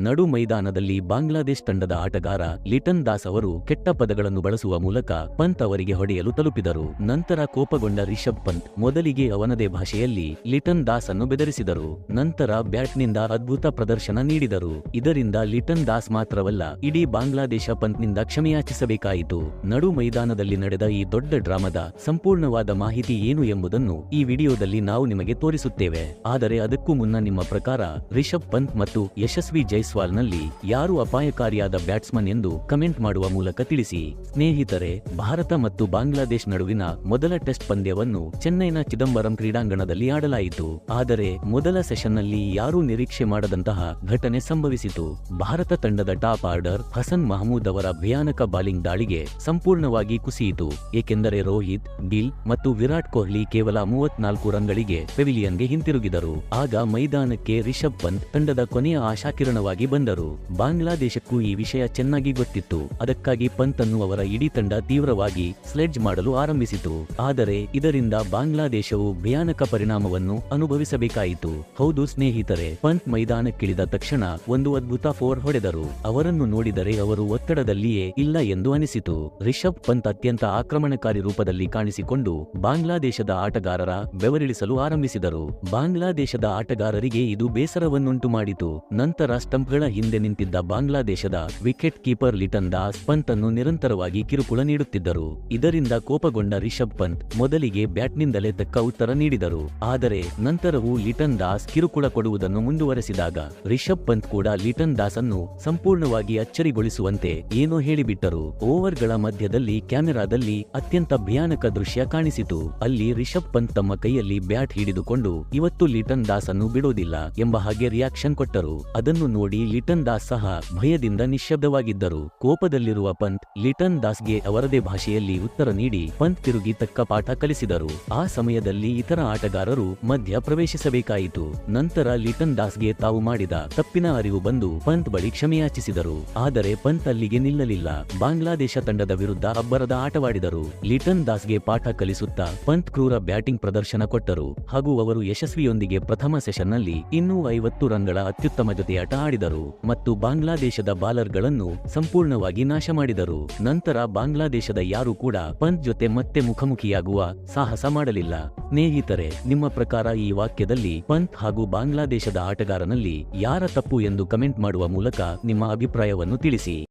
ನಡು ಮೈದಾನದಲ್ಲಿ ಬಾಂಗ್ಲಾದೇಶ್ ತಂಡದ ಆಟಗಾರ ಲಿಟನ್ ದಾಸ್ ಅವರು ಕೆಟ್ಟ ಪದಗಳನ್ನು ಬಳಸುವ ಮೂಲಕ ಪಂತ್ ಅವರಿಗೆ ಹೊಡೆಯಲು ತಲುಪಿದರು. ನಂತರ ಕೋಪಗೊಂಡ ರಿಷಬ್ ಪಂತ್ ಮೊದಲಿಗೆ ಅವನದೇ ಭಾಷೆಯಲ್ಲಿ ಲಿಟನ್ ದಾಸ್ ಅನ್ನು ಬೆದರಿಸಿದರು. ನಂತರ ಬ್ಯಾಟ್ನಿಂದ ಅದ್ಭುತ ಪ್ರದರ್ಶನ ನೀಡಿದರು. ಇದರಿಂದ ಲಿಟನ್ ದಾಸ್ ಮಾತ್ರವಲ್ಲ, ಇಡೀ ಬಾಂಗ್ಲಾದೇಶ ಪಂತ್ನಿಂದ ಕ್ಷಮೆಯಾಚಿಸಬೇಕಾಯಿತು. ನಡು ಮೈದಾನದಲ್ಲಿ ನಡೆದ ಈ ದೊಡ್ಡ ಡ್ರಾಮಾದ ಸಂಪೂರ್ಣವಾದ ಮಾಹಿತಿ ಏನು ಎಂಬುದನ್ನು ಈ ವಿಡಿಯೋದಲ್ಲಿ ನಾವು ನಿಮಗೆ ತೋರಿಸುತ್ತೇವೆ. ಆದರೆ ಅದಕ್ಕೂ ಮುನ್ನ ನಿಮ್ಮ ಪ್ರಕಾರ ರಿಷಬ್ ಪಂತ್ ಮತ್ತು ಯಶಸ್ವಿ ಜೈಸ್ವಾಲ್ ನಲ್ಲಿ ಯಾರು ಅಪಾಯಕಾರಿಯಾದ ಬ್ಯಾಟ್ಸ್ಮನ್ ಎಂದು ಕಮೆಂಟ್ ಮಾಡುವ ಮೂಲಕ ತಿಳಿಸಿ. ಸ್ನೇಹಿತರೆ, ಭಾರತ ಮತ್ತು ಬಾಂಗ್ಲಾದೇಶ್ ನಡುವಿನ ಮೊದಲ ಟೆಸ್ಟ್ ಪಂದ್ಯವನ್ನು ಚೆನ್ನೈನ ಚಿದಂಬರಂ ಕ್ರೀಡಾಂಗಣದಲ್ಲಿ ಆಡಲಾಯಿತು. ಆದರೆ ಮೊದಲ ಸೆಷನ್ನಲ್ಲಿ ಯಾರೂ ನಿರೀಕ್ಷೆ ಮಾಡದಂತಹ ಘಟನೆ ಸಂಭವಿಸಿತು. ಭಾರತ ತಂಡದ ಟಾಪ್ ಆರ್ಡರ್ ಹಸನ್ ಮಹಮೂದ್ ಅವರ ಭಯಾನಕ ಬಾಲಿಂಗ್ ದಾಳಿಗೆ ಸಂಪೂರ್ಣವಾಗಿ ಕುಸಿಯಿತು. ಏಕೆಂದರೆ ರೋಹಿತ್, ಗಿಲ್ ಮತ್ತು ವಿರಾಟ್ ಕೊಹ್ಲಿ ಕೇವಲ 34 ರನ್ಗಳಿಗೆ ಪೆವಿಲಿಯನ್ಗೆ ಹಿಂತಿರುಗಿದರು. ಆಗ ಮೈದಾನಕ್ಕೆ ರಿಷಬ್ ಪಂತ್ ತಂಡದ ಕೊನೆಯ ಆಶಾಕಿರಣವಾಗಿ ಬಂದರು. ಬಾಂಗ್ಲಾದೇಶಕ್ಕೂ ಈ ವಿಷಯ ಚೆನ್ನಾಗಿ ಗೊತ್ತಿತ್ತು. ಅದಕ್ಕಾಗಿ ಪಂತ್ ಅನ್ನು ಅವರ ಇಡೀ ತಂಡ ತೀವ್ರವಾಗಿ ಸ್ಲೆಡ್ಜ್ ಮಾಡಲು ಆರಂಭಿಸಿತು. ಆದರೆ ಇದರಿಂದ ಬಾಂಗ್ಲಾದೇಶವು ಭಯಾನಕ ಪರಿಣಾಮವನ್ನು ಅನುಭವಿಸಬೇಕಾಯಿತು. ಹೌದು ಸ್ನೇಹಿತರೆ, ಪಂತ್ ಮೈದಾನಕ್ಕಿಳಿದ ತಕ್ಷಣ ಒಂದು ಅದ್ಭುತ ಫೋರ್ ಹೊಡೆದರು. ಅವರನ್ನು ನೋಡಿದರೆ ಅವರು ಒತ್ತಡದಲ್ಲಿಯೇ ಇಲ್ಲ ಎಂದು ಅನಿಸಿತು. ರಿಷಬ್ ಪಂತ್ ಅತ್ಯಂತ ಆಕ್ರಮಣಕಾರಿ ರೂಪದಲ್ಲಿ ಕಾಣಿಸಿಕೊಂಡು ಬಾಂಗ್ಲಾದೇಶದ ಆಟಗಾರರ ಬೆವರಿಳಿಸಲು ಆರಂಭಿಸಿದರು. ಬಾಂಗ್ಲಾದೇಶದ ಆಟಗಾರರಿಗೆ ಇದು ಬೇಸರವನ್ನುಂಟು ಮಾಡಿತು. ನಂತರ ಸ್ಟಂಪ್ಗಳ ಹಿಂದೆ ನಿಂತಿದ್ದ ಬಾಂಗ್ಲಾದೇಶದ wicket keeper Lytton Das Pant ಅನ್ನು ನಿರಂತರವಾಗಿ ಕಿರುಕುಳ ನೀಡುತ್ತಿದ್ದರು. ಇದರಿಂದ ಕೋಪಗೊಂಡ ರಿಷಬ್ ಪಂತ್ ಮೊದಲಿಗೆ ಬ್ಯಾಟ್ನಿಂದಲೇ ತಕ್ಕ ಉತ್ತರ ನೀಡಿದರು. ಆದರೆ ನಂತರವೂ ಲಿಟನ್ ದಾಸ್ ಕಿರುಕುಳ ಕೊಡುವುದನ್ನು ಮುಂದುವರೆಸಿದಾಗ ರಿಷಬ್ ಪಂತ್ ಕೂಡ ಲಿಟನ್ ದಾಸ್ ಅನ್ನು ಸಂಪೂರ್ಣವಾಗಿ ಅಚ್ಚರಿಗೊಳಿಸುವಂತೆ ಏನೋ ಹೇಳಿಬಿಟ್ಟರು. ಓವರ್ಗಳ ಮಧ್ಯದಲ್ಲಿ ಕ್ಯಾಮೆರಾದಲ್ಲಿ ಅತ್ಯಂತ ಭಯಾನಕ ದೃಶ್ಯ ಕಾಣಿಸಿತು. ಅಲ್ಲಿ ರಿಷಬ್ ಪಂತ್ ತಮ್ಮ ಕೈಯಲ್ಲಿ ಬ್ಯಾಟ್ ಹಿಡಿದುಕೊಂಡು ಇವತ್ತು ಲಿಟನ್ ದಾಸ್ ಅನ್ನು ಬಿಡೋದಿಲ್ಲ ಎಂಬ ಹಾಗೆ ರಿಯಾಕ್ಷನ್ ಕೊಟ್ಟರು. ಅದನ್ನು ನೋಡಿ ಲಿಟನ್ ದಾಸ್ ಸಹ ಭಯದಿಂದ ನಿಶ್ಶಬ್ದವಾಗಿದ್ದರು. ಕೋಪದಲ್ಲಿರುವ ಪಂತ್ ಲಿಟನ್ ದಾಸ್ಗೆ ಅವರದೇ ಭಾಷೆಯಲ್ಲಿ ಉತ್ತರ ನೀಡಿ ಪಂತ್ ತಿರುಗಿ ತಕ್ಕ ಪಾಠ ಕಲಿಸಿದರು. ಆ ಸಮಯದಲ್ಲಿ ಇತರ ಆಟಗಾರರು ಮಧ್ಯ ಪ್ರವೇಶಿಸಬೇಕಾಯಿತು. ನಂತರ ಲಿಟನ್ ದಾಸ್ಗೆ ತಾವು ಮಾಡಿದ ತಪ್ಪಿನ ಅರಿವು ಬಂದು ಪಂತ್ ಬಳಿ ಕ್ಷಮೆಯಾಚಿಸಿದರು. ಆದರೆ ಪಂತ್ ಅಲ್ಲಿಗೆ ನಿಲ್ಲಲಿಲ್ಲ. ಬಾಂಗ್ಲಾದೇಶ ತಂಡದ ವಿರುದ್ಧ ಅಬ್ಬರದ ಆಟವಾಡಿದರು. ಲಿಟನ್ ದಾಸ್ಗೆ ಪಾಠ ಕಲಿಸುತ್ತಾ ಪಂತ್ ಕ್ರೂರ ಬ್ಯಾಟಿಂಗ್ ಪ್ರದರ್ಶನ ಕೊಟ್ಟರು ಹಾಗೂ ಅವರು ಯಶಸ್ವಿಯೊಂದಿಗೆ ಪ್ರಥಮ ಸೆಷನ್ನಲ್ಲಿ 250 ರನ್ಗಳ ಅತ್ಯುತ್ತಮ ಜೊತೆಯಾಟ ಆಡಿದರು ಮತ್ತು ಬಾಂಗ್ಲಾದೇಶದ ಬಾಲರ್ಗಳನ್ನು ಸಂಪೂರ್ಣವಾಗಿ ನಾಶ ಮಾಡಿದರು. ನಂತರ ಬಾಂಗ್ಲಾದೇಶದ ಯಾರೂ ಕೂಡ ಪಂತ್ ಜೊತೆ ಮತ್ತೆ ಮುಖಾಮುಖಿಯಾಗುವ ಸಾಹಸ ಮಾಡಲಿಲ್ಲ. ಸ್ನೇಹಿತರೆ, ನಿಮ್ಮ ಪ್ರಕಾರ ಈ ವಾಕ್ಯದಲ್ಲಿ ಪಂತ್ ಹಾಗೂ ಬಾಂಗ್ಲಾದೇಶದ ಆಟಗಾರನಲ್ಲಿ ಯಾರ ತಪ್ಪು ಎಂದು ಕಮೆಂಟ್ ಮಾಡುವ ಮೂಲಕ ನಿಮ್ಮ ಅಭಿಪ್ರಾಯವನ್ನು ತಿಳಿಸಿ.